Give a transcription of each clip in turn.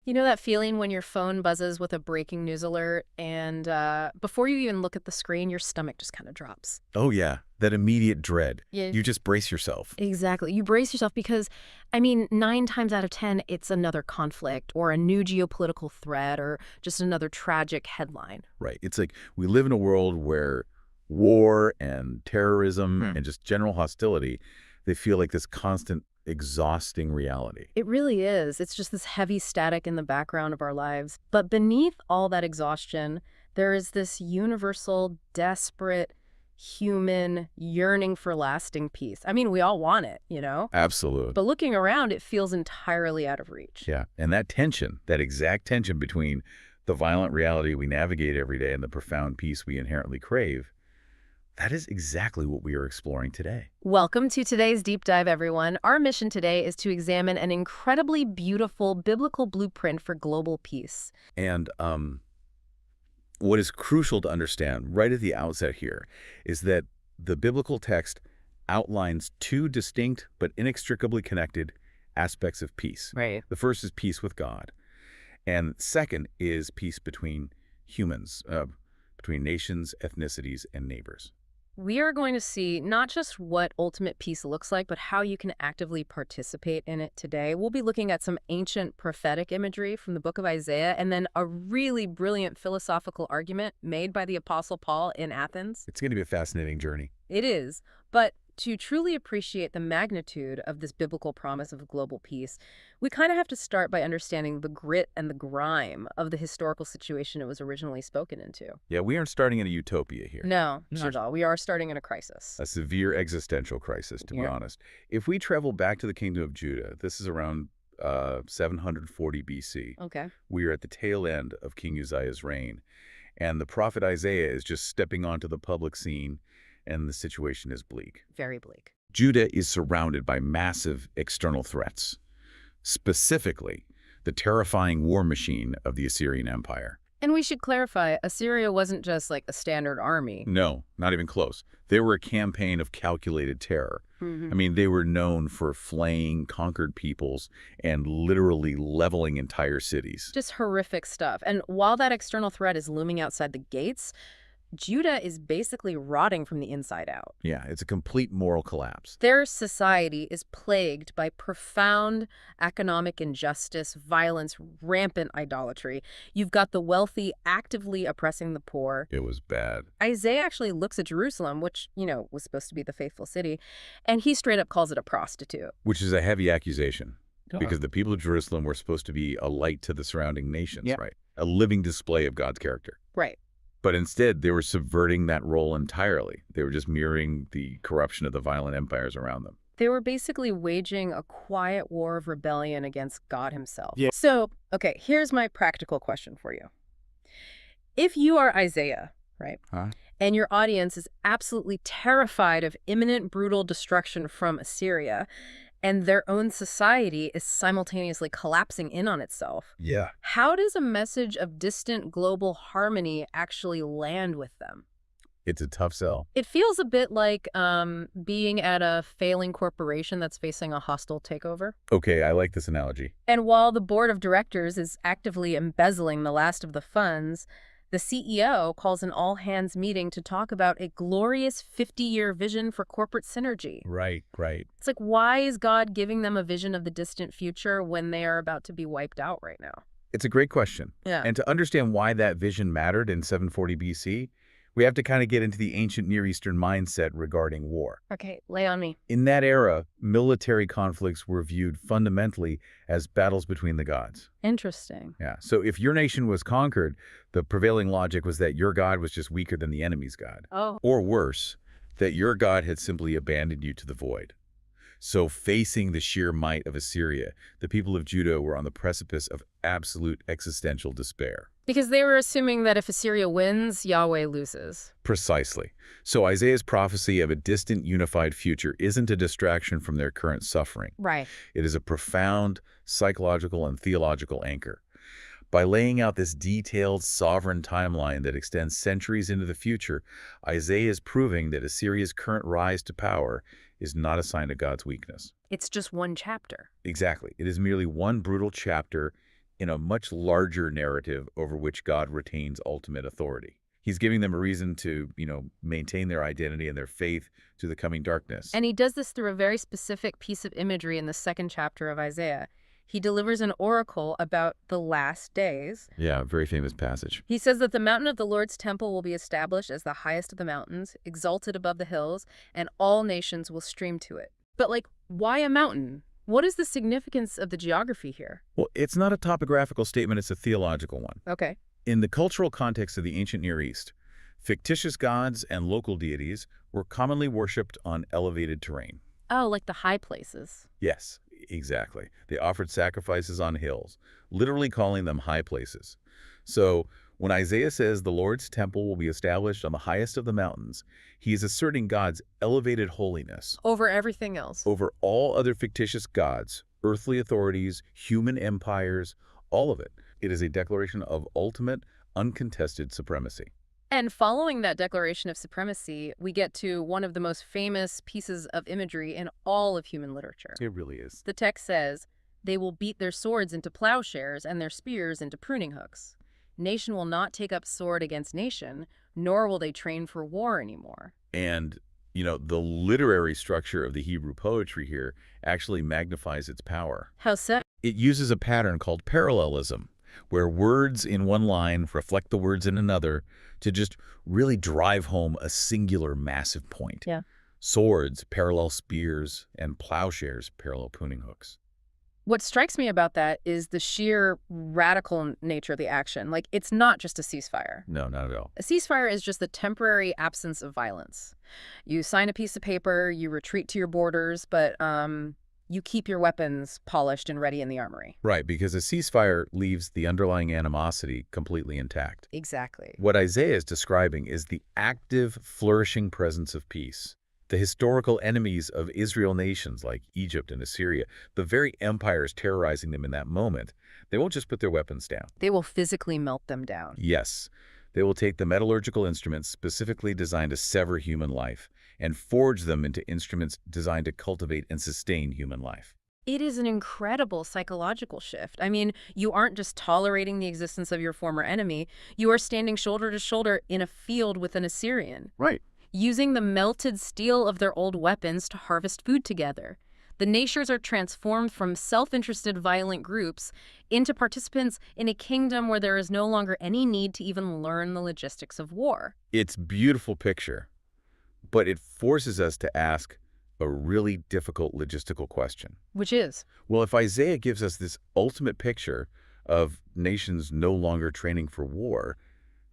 You know that feeling when your phone buzzes with a breaking news alert and before you even look at the screen, your stomach just kind of drops? Oh, yeah, that immediate dread. Yeah, You just brace yourself. exactly. You brace yourself because, I mean, 9 times out of 10, it's another conflict or a new geopolitical threat or just another tragic headline. Right. It's like we live in a world where war and terrorism Hmm. and just general hostility, they feel like this constant, exhausting reality. It really is. It's just this heavy static in the background of our lives. But beneath all that exhaustion, there is this universal, desperate, human yearning for lasting peace. I mean, we all want it, you know? Absolute. But looking around, it feels entirely out of reach. Yeah. And that tension, that exact tension between the violent reality we navigate every day and the profound peace we inherently crave, that is exactly what we are exploring today. Welcome to today's deep dive, everyone. Our mission today is to examine an incredibly beautiful biblical blueprint for global peace. And what is crucial to understand right at the outset here is that the biblical text outlines two distinct but inextricably connected aspects of peace. Right. The first is peace with God, and second is peace between humans, between nations, ethnicities, and neighbors. We are going to see not just what ultimate peace looks like, but how you can actively participate in it today. We'll be looking at some ancient prophetic imagery from the book of Isaiah, and then a really brilliant philosophical argument made by the Apostle Paul in Athens. It's going to be a fascinating journey. It is, but to truly appreciate the magnitude of this biblical promise of global peace, we kind of have to start by understanding the grit and the grime of the historical situation it was originally spoken into. Yeah, we aren't starting in a utopia here. No, No. not at all. We are starting in a crisis. A severe existential crisis, to be Yeah. honest. If we travel back to the kingdom of Judah, this is around 740 BC. Okay. We are at the tail end of King Uzziah's reign, and the prophet Isaiah is just stepping onto the public scene, and the situation is bleak. Very bleak. Judah is surrounded by massive external threats, specifically the terrifying war machine of the Assyrian Empire. And we should clarify, Assyria wasn't just like a standard army. No, not even close. They were a campaign of calculated terror. Mhm. I mean, they were known for flaying conquered peoples and literally leveling entire cities. Just horrific stuff. And while that external threat is looming outside the gates, Judah is basically rotting from the inside out. Yeah, it's a complete moral collapse. Their society is plagued by profound economic injustice, violence, rampant idolatry. You've got the wealthy actively oppressing the poor. It was bad. Isaiah actually looks at Jerusalem, which, was supposed to be the faithful city, and he straight up calls it a prostitute. Which is a heavy accusation, Uh-oh. because the people of Jerusalem were supposed to be a light to the surrounding nations, Yeah. right? A living display of God's character. Right. But instead, they were subverting that role entirely. They were just mirroring the corruption of the violent empires around them. They were basically waging a quiet war of rebellion against God himself. Yeah. So, okay, here's my practical question for you. If you are Isaiah, right, Huh? and your audience is absolutely terrified of imminent brutal destruction from Assyria, and their own society is simultaneously collapsing in on itself, Yeah. how does a message of distant global harmony actually land with them? It's a tough sell. It feels a bit like being at a failing corporation that's facing a hostile takeover. Okay, I like this analogy. And while the board of directors is actively embezzling the last of the funds, the CEO calls an all-hands meeting to talk about a glorious 50-year vision for corporate synergy. Right, right. It's like, why is God giving them a vision of the distant future when they are about to be wiped out right now? It's a great question. Yeah. And to understand why that vision mattered in 740 BC, we have to kind of get into the ancient Near Eastern mindset regarding war. Okay, lay on me. In that era, military conflicts were viewed fundamentally as battles between the gods. Interesting. Yeah. So if your nation was conquered, the prevailing logic was that your god was just weaker than the enemy's god. Oh. Or worse, that your god had simply abandoned you to the void. So facing the sheer might of Assyria, the people of Judah were on the precipice of absolute existential despair. Because they were assuming that if Assyria wins, Yahweh loses. Precisely. So Isaiah's prophecy of a distant unified future isn't a distraction from their current suffering. Right. It is a profound psychological and theological anchor. By laying out this detailed sovereign timeline that extends centuries into the future, Isaiah is proving that Assyria's current rise to power is not a sign of God's weakness. It's just one chapter. Exactly. It is merely one brutal chapter in a much larger narrative over which God retains ultimate authority. He's giving them a reason to, maintain their identity and their faith through the coming darkness. And he does this through a very specific piece of imagery in the second chapter of Isaiah. He delivers an oracle about the last days. Yeah, very famous passage. He says that the mountain of the Lord's temple will be established as the highest of the mountains, exalted above the hills, and all nations will stream to it. But, why a mountain? What is the significance of the geography here? Well, it's not a topographical statement, it's a theological one. Okay. In the cultural context of the ancient Near East, fictitious gods and local deities were commonly worshipped on elevated terrain. Oh, like the high places. Yes, exactly. They offered sacrifices on hills, literally calling them high places. So when Isaiah says the Lord's temple will be established on the highest of the mountains, he is asserting God's elevated holiness Over everything else. over all other fictitious gods, earthly authorities, human empires, all of it. It is a declaration of ultimate, uncontested supremacy. And following that declaration of supremacy, we get to one of the most famous pieces of imagery in all of human literature. It really is. The text says, "They will beat their swords into plowshares and their spears into pruning hooks. Nation will not take up sword against nation, nor will they train for war anymore." And, the literary structure of the Hebrew poetry here actually magnifies its power. How so? It uses a pattern called parallelism, where words in one line reflect the words in another to just really drive home a singular massive point. Yeah. Swords parallel spears and plowshares parallel pruning hooks. What strikes me about that is the sheer radical nature of the action. It's not just a ceasefire. No, not at all. A ceasefire is just the temporary absence of violence. You sign a piece of paper, you retreat to your borders, but you keep your weapons polished and ready in the armory. Right, because a ceasefire leaves the underlying animosity completely intact. Exactly. What Isaiah is describing is the active, flourishing presence of peace. The historical enemies of Israel nations like Egypt and Assyria, the very empires terrorizing them in that moment, they won't just put their weapons down. They will physically melt them down. Yes, they will take the metallurgical instruments specifically designed to sever human life and forge them into instruments designed to cultivate and sustain human life. It is an incredible psychological shift. I mean, you aren't just tolerating the existence of your former enemy, you are standing shoulder to shoulder in a field with an Assyrian, Right. using the melted steel of their old weapons to harvest food together. The nations are transformed from self-interested violent groups into participants in a kingdom where there is no longer any need to even learn the logistics of war. It's a beautiful picture, but it forces us to ask a really difficult logistical question. Which is? Well, if Isaiah gives us this ultimate picture of nations no longer training for war,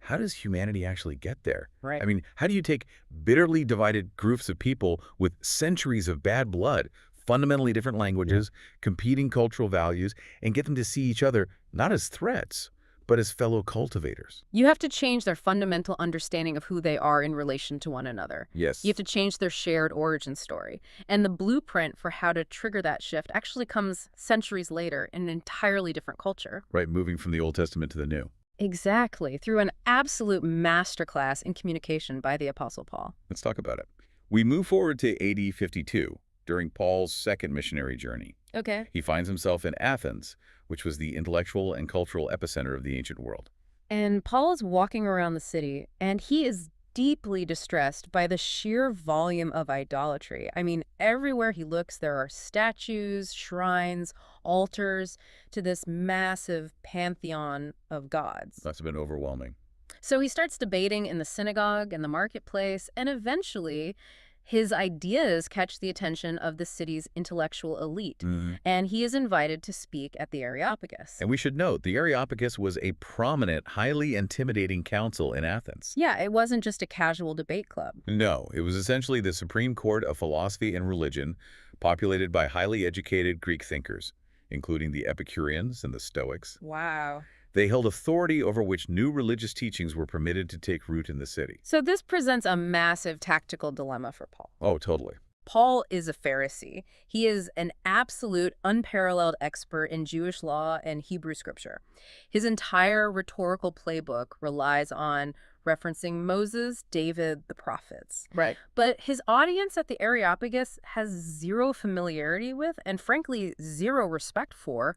how does humanity actually get there? Right. I mean, how do you take bitterly divided groups of people with centuries of bad blood, fundamentally different languages, competing cultural values, and get them to see each other not as threats, but as fellow cultivators? You have to change their fundamental understanding of who they are in relation to one another. Yes. You have to change their shared origin story. And the blueprint for how to trigger that shift actually comes centuries later in an entirely different culture. Right, moving from the Old Testament to the New. Exactly, through an absolute masterclass in communication by the Apostle Paul. Let's talk about it. We move forward to AD 52, during Paul's second missionary journey. Okay. He finds himself in Athens, which was the intellectual and cultural epicenter of the ancient world. And Paul is walking around the city, and he is deeply distressed by the sheer volume of idolatry. I mean, everywhere he looks, there are statues, shrines, altars to this massive pantheon of gods. Must have been overwhelming. So he starts debating in the synagogue and the marketplace, and eventually his ideas catch the attention of the city's intellectual elite, and he is invited to speak at the Areopagus. And we should note, the Areopagus was a prominent, highly intimidating council in Athens. Yeah, it wasn't just a casual debate club. No, it was essentially the supreme court of philosophy and religion, populated by highly educated Greek thinkers, including the Epicureans and the Stoics. Wow. They held authority over which new religious teachings were permitted to take root in the city. So this presents a massive tactical dilemma for Paul. Oh, totally. Paul is a Pharisee. He is an absolute, unparalleled expert in Jewish law and Hebrew scripture. His entire rhetorical playbook relies on referencing Moses, David, the prophets. Right. But his audience at the Areopagus has zero familiarity with, and frankly, zero respect for,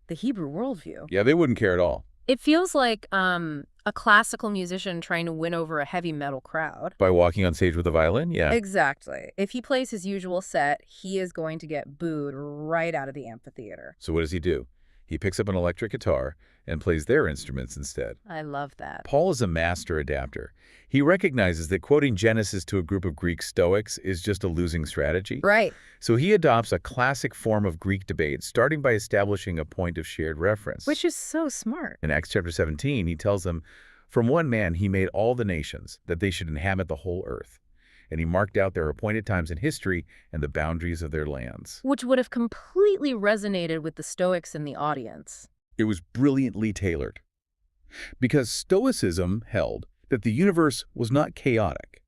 the Hebrew worldview. Yeah, they wouldn't care at all. It feels like a classical musician trying to win over a heavy metal crowd. By walking on stage with a violin? Yeah. Exactly. If he plays his usual set, he is going to get booed right out of the amphitheater. So what does he do? He picks up an electric guitar and plays their instruments instead. I love that. Paul is a master adapter. He recognizes that quoting Genesis to a group of Greek Stoics is just a losing strategy. Right. So he adopts a classic form of Greek debate, starting by establishing a point of shared reference. Which is so smart. In Acts chapter 17, he tells them, "From one man he made all the nations, that they should inhabit the whole earth." And he marked out their appointed times in history and the boundaries of their lands. Which would have completely resonated with the Stoics in the audience. It was brilliantly tailored. Because Stoicism held that the universe was not chaotic,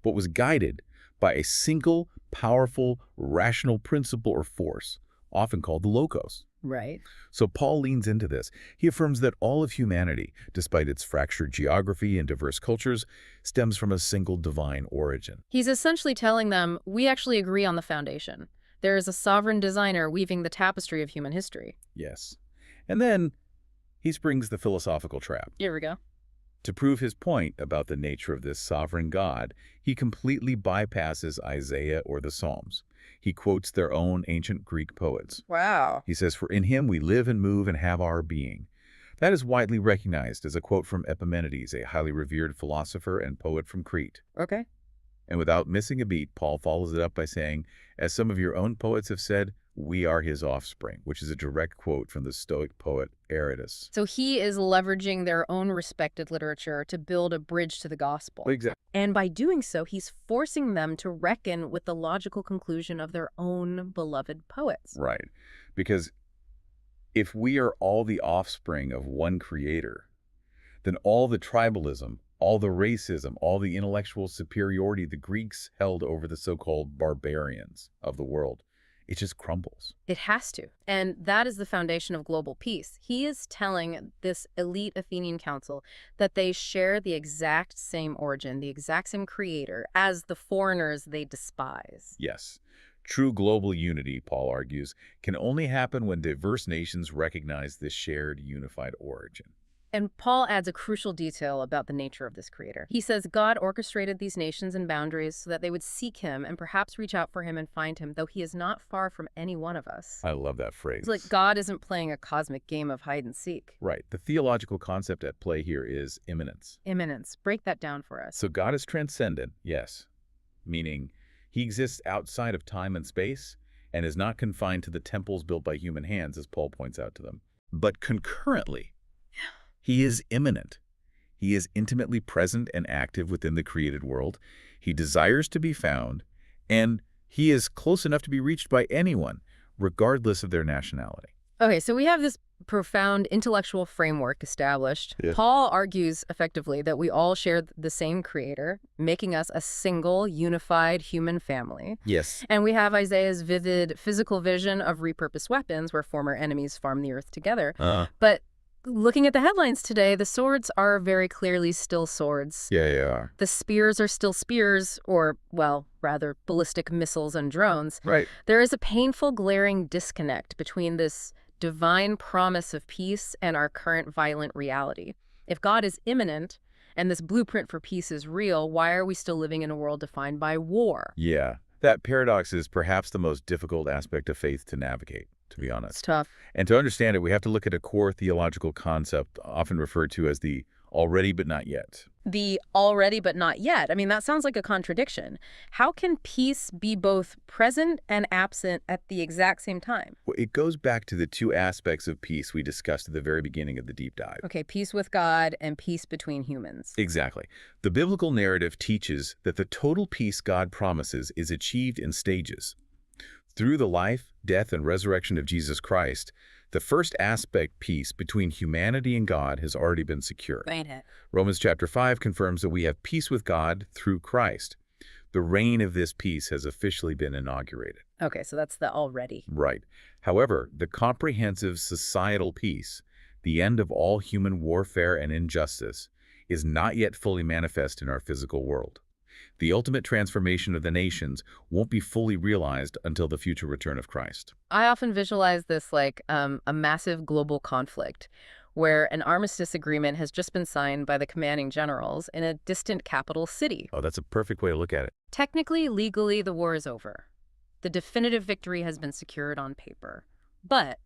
but was guided by a single, powerful, rational principle or force, often called the logos. Right. So Paul leans into this. He affirms that all of humanity, despite its fractured geography and diverse cultures, stems from a single divine origin. He's essentially telling them, we actually agree on the foundation. There is a sovereign designer weaving the tapestry of human history. Yes. And then he springs the philosophical trap. Here we go. To prove his point about the nature of this sovereign God, he completely bypasses Isaiah or the Psalms. He quotes their own ancient Greek poets. Wow. He says, "For in him we live and move and have our being." That is widely recognized as a quote from Epimenides, a highly revered philosopher and poet from Crete. Okay. And without missing a beat, Paul follows it up by saying, "As some of your own poets have said, we are his offspring," which is a direct quote from the Stoic poet Aratus. So he is leveraging their own respected literature to build a bridge to the gospel. Exactly. And by doing so, he's forcing them to reckon with the logical conclusion of their own beloved poets. Right. Because if we are all the offspring of one creator, then all the tribalism, all the racism, all the intellectual superiority the Greeks held over the so-called barbarians of the world, it just crumbles. It has to. And that is the foundation of global peace. He is telling this elite Athenian council that they share the exact same origin, the exact same creator, as the foreigners they despise. Yes. True global unity, Paul argues, can only happen when diverse nations recognize this shared, unified origin. And Paul adds a crucial detail about the nature of this creator. He says God orchestrated these nations and boundaries so that they would seek him and perhaps reach out for him and find him, though he is not far from any one of us. I love that phrase. It's like God isn't playing a cosmic game of hide and seek. Right. The theological concept at play here is immanence. Immanence. Break that down for us. So God is transcendent, yes, meaning he exists outside of time and space and is not confined to the temples built by human hands, as Paul points out to them. But concurrently, he is immanent. He is intimately present and active within the created world. He desires to be found, and he is close enough to be reached by anyone, regardless of their nationality. Okay, so we have this profound intellectual framework established. Yes. Paul argues effectively that we all share the same creator, making us a single, unified human family. Yes. And we have Isaiah's vivid physical vision of repurposed weapons where former enemies farm the earth together. But looking at the headlines today, the swords are very clearly still swords. Yeah, they are. The spears are still spears, or, well, rather, ballistic missiles and drones. Right. There is a painful, glaring disconnect between this divine promise of peace and our current violent reality. If God is immanent and this blueprint for peace is real, why are we still living in a world defined by war? Yeah. That paradox is perhaps the most difficult aspect of faith to navigate, to be honest. It's tough. And to understand it, we have to look at a core theological concept often referred to as the already but not yet. The already but not yet. I mean, that sounds like a contradiction. How can peace be both present and absent at the exact same time? Well, it goes back to the two aspects of peace we discussed at the very beginning of the deep dive. Okay, peace with God and peace between humans. Exactly. The biblical narrative teaches that the total peace God promises is achieved in stages. Through the life, death, and resurrection of Jesus Christ, the first aspect, peace between humanity and God, has already been secured. Ain't it? Romans chapter 5 confirms that we have peace with God through Christ. The reign of this peace has officially been inaugurated. Okay, so that's the already. Right. However, the comprehensive societal peace, the end of all human warfare and injustice, is not yet fully manifest in our physical world. The ultimate transformation of the nations won't be fully realized until the future return of Christ. I often visualize this like a massive global conflict where an armistice agreement has just been signed by the commanding generals in a distant capital city. Oh, that's a perfect way to look at it. Technically, legally, the war is over. The definitive victory has been secured on paper. But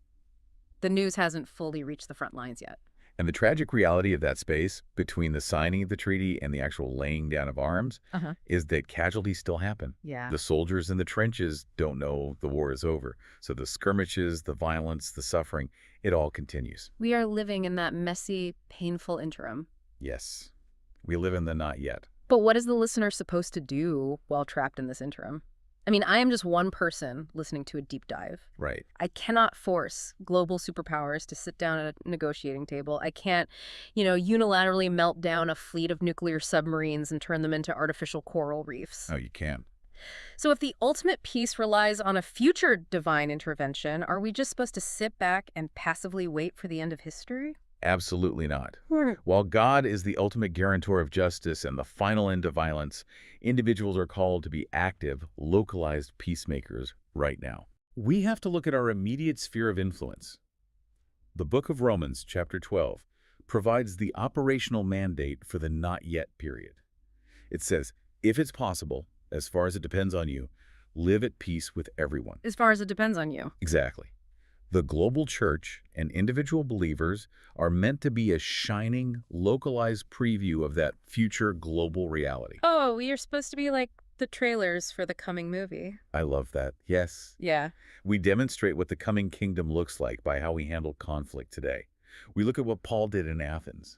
the news hasn't fully reached the front lines yet. And the tragic reality of that space between the signing of the treaty and the actual laying down of arms is that casualties still happen. Yeah. The soldiers in the trenches don't know the war is over. So the skirmishes, the violence, the suffering, it all continues. We are living in that messy, painful interim. Yes, we live in the not yet. But what is the listener supposed to do while trapped in this interim? I mean, I am just one person listening to a deep dive. Right. I cannot force global superpowers to sit down at a negotiating table. I can't, unilaterally melt down a fleet of nuclear submarines and turn them into artificial coral reefs. Oh, you can. So if the ultimate peace relies on a future divine intervention, are we just supposed to sit back and passively wait for the end of history? Absolutely not. While God is the ultimate guarantor of justice and the final end of violence, individuals are called to be active, localized peacemakers right now. We have to look at our immediate sphere of influence. The book of Romans, chapter 12, provides the operational mandate for the not yet period. It says, if it's possible, as far as it depends on you, live at peace with everyone. As far as it depends on you. Exactly. The global church and individual believers are meant to be a shining, localized preview of that future global reality. Oh, you're supposed to be like the trailers for the coming movie. I love that. Yes. Yeah. We demonstrate what the coming kingdom looks like by how we handle conflict today. We look at what Paul did in Athens.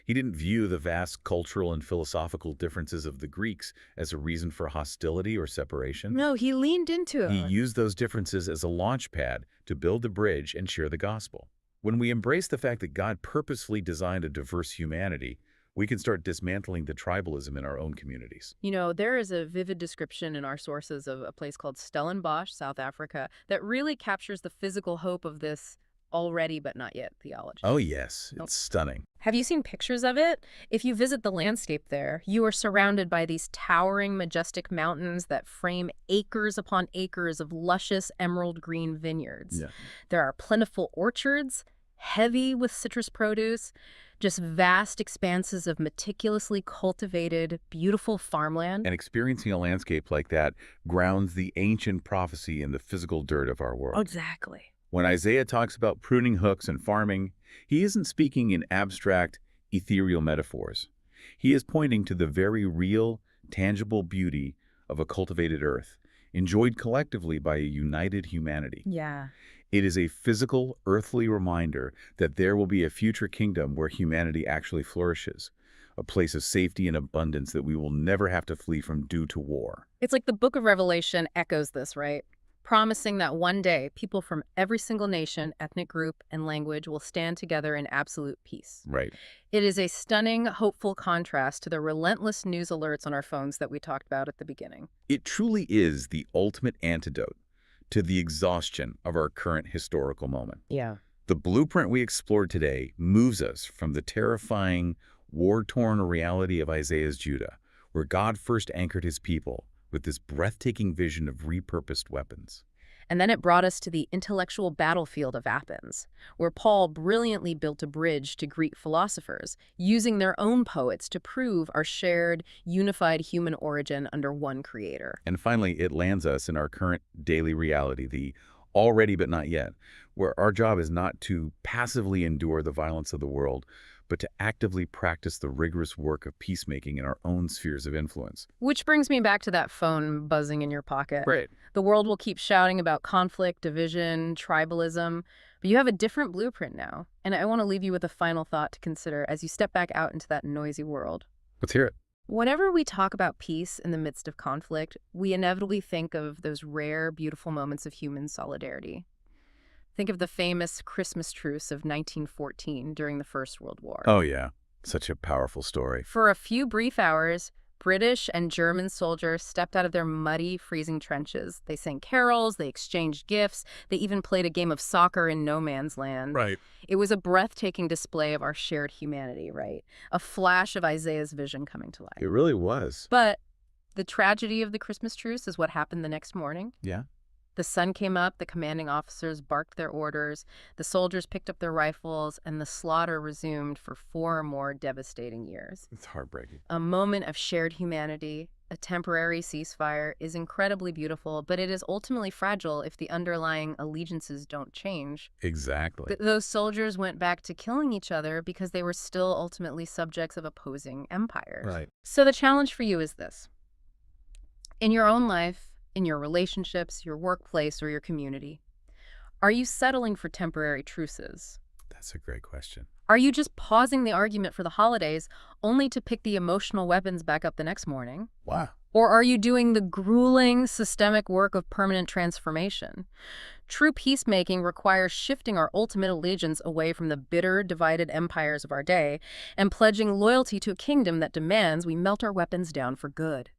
He didn't view the vast cultural and philosophical differences of the Greeks as a reason for hostility or separation. No, he leaned into it. He used those differences as a launch pad to build a bridge and share the gospel. When we embrace the fact that God purposefully designed a diverse humanity, we can start dismantling the tribalism in our own communities. There is a vivid description in our sources of a place called Stellenbosch, South Africa, that really captures the physical hope of this already but not yet theology. Oh yes, it's stunning. Have you seen pictures of it? If you visit the landscape there, you are surrounded by these towering, majestic mountains that frame acres upon acres of luscious emerald green vineyards. Yeah. There are plentiful orchards, heavy with citrus produce, just vast expanses of meticulously cultivated, beautiful farmland. And experiencing a landscape like that grounds the ancient prophecy in the physical dirt of our world. Exactly. When Isaiah talks about pruning hooks and farming, he isn't speaking in abstract, ethereal metaphors. He is pointing to the very real, tangible beauty of a cultivated earth, enjoyed collectively by a united humanity. Yeah. It is a physical, earthly reminder that there will be a future kingdom where humanity actually flourishes, a place of safety and abundance that we will never have to flee from due to war. It's like the book of Revelation echoes this, right? Promising that one day people from every single nation, ethnic group, and language will stand together in absolute peace. Right. It is a stunning, hopeful contrast to the relentless news alerts on our phones that we talked about at the beginning. It truly is the ultimate antidote to the exhaustion of our current historical moment. Yeah. The blueprint we explored today moves us from the terrifying, war-torn reality of Isaiah's Judah, where God first anchored his people, with this breathtaking vision of repurposed weapons. And then it brought us to the intellectual battlefield of Athens, where Paul brilliantly built a bridge to Greek philosophers, using their own poets to prove our shared, unified human origin under one creator. And finally, it lands us in our current daily reality, the already but not yet, where our job is not to passively endure the violence of the world, but to actively practice the rigorous work of peacemaking in our own spheres of influence. Which brings me back to that phone buzzing in your pocket. Right. The world will keep shouting about conflict, division, tribalism, but you have a different blueprint now. And I want to leave you with a final thought to consider as you step back out into that noisy world. Let's hear it. Whenever we talk about peace in the midst of conflict, we inevitably think of those rare, beautiful moments of human solidarity. Think of the famous Christmas truce of 1914 during the First World War. Oh, yeah. Such a powerful story. For a few brief hours, British and German soldiers stepped out of their muddy, freezing trenches. They sang carols, they exchanged gifts, they even played a game of soccer in no man's land. Right. It was a breathtaking display of our shared humanity, right? A flash of Isaiah's vision coming to life. It really was. But The tragedy of the Christmas truce is what happened the next morning. Yeah? The sun came up, the commanding officers barked their orders, the soldiers picked up their rifles, and the slaughter resumed for 4 more devastating years. It's heartbreaking. A moment of shared humanity, a temporary ceasefire, is incredibly beautiful, but it is ultimately fragile if the underlying allegiances don't change. Exactly. Those soldiers went back to killing each other because they were still ultimately subjects of opposing empires. Right. So the challenge for you is this. In your own life, in your relationships, your workplace, or your community, are you settling for temporary truces? That's a great question. Are you just pausing the argument for the holidays only to pick the emotional weapons back up the next morning? Wow. Or are you doing the grueling, systemic work of permanent transformation? True peacemaking requires shifting our ultimate allegiance away from the bitter, divided empires of our day and pledging loyalty to a kingdom that demands we melt our weapons down for good.